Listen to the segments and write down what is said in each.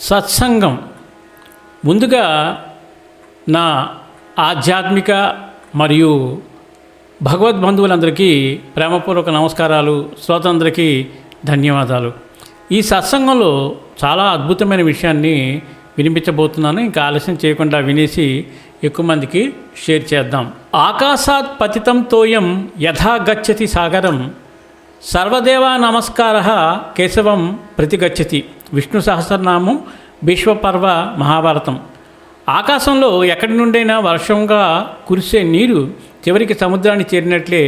సత్సంగం. ముందుగా నా ఆధ్యాత్మిక మరియు భగవద్బంధువులందరికీ ప్రేమపూర్వక నమస్కారాలు, శ్రోతలందరికీ ధన్యవాదాలు. ఈ సత్సంగంలో చాలా అద్భుతమైన విషయాన్ని వినిపించబోతున్నాను. ఇంకా ఆలస్యం చేయకుండా వినేసి ఎక్కువ మందికి షేర్ చేద్దాం. ఆకాశాత్ పతితం తోయం యథా గచ్చతి సాగరం, సర్వదేవా నమస్కార కేశవం ప్రతిగచ్చతి. విష్ణు సహస్రనామం, విశ్వపర్వ, మహాభారతం. ఆకాశంలో ఎక్కడి నుండైనా వర్షంగా కురిసే నీరు చివరికి సముద్రాన్ని చేరినట్లే,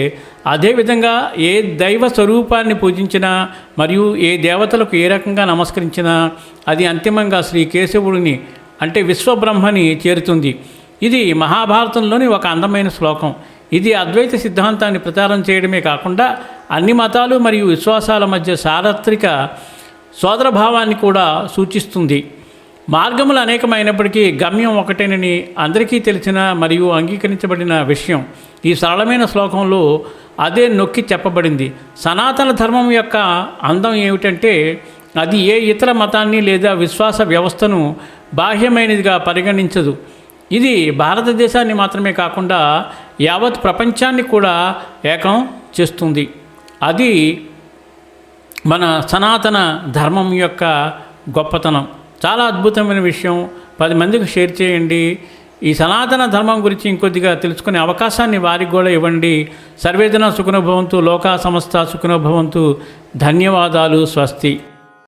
అదేవిధంగా ఏ దైవ స్వరూపాన్ని పూజించినా మరియు ఏ దేవతలకు ఏ రకంగా నమస్కరించినా అది అంతిమంగా శ్రీ కేశవుడిని అంటే విశ్వబ్రహ్మని చేరుతుంది. ఇది మహాభారతంలోని ఒక అందమైన శ్లోకం. ఇది అద్వైత సిద్ధాంతాన్ని ప్రచారం చేయడమే కాకుండా అన్ని మతాలు మరియు విశ్వాసాల మధ్య సార్వత్రిక సోదరభావాన్ని కూడా సూచిస్తుంది. మార్గములు అనేకమైనప్పటికీ గమ్యం ఒకటేనని అందరికీ తెలిసిన మరియు అంగీకరించబడిన విషయం ఈ సరళమైన శ్లోకంలో అదే నొక్కి చెప్పబడింది. సనాతన ధర్మం యొక్క అందం ఏమిటంటే అది ఏ ఇతర మతాన్ని లేదా విశ్వాస వ్యవస్థను బాహ్యమైనదిగా పరిగణించదు. ఇది భారతదేశాన్ని మాత్రమే కాకుండా యావత్ ప్రపంచాన్ని కూడా ఏకం చేస్తుంది. అది మన సనాతన ధర్మం యొక్క గొప్పతనం. చాలా అద్భుతమైన విషయం. 10 మందికి షేర్ చేయండి. ఈ సనాతన ధర్మం గురించి ఇంకొద్దిగా తెలుసుకునే అవకాశాన్ని వారికి కూడా ఇవ్వండి. సర్వేజన సుఖినో భవంతు, లోకా సమస్త సుఖినో భవంతు. ధన్యవాదాలు. స్వస్తి.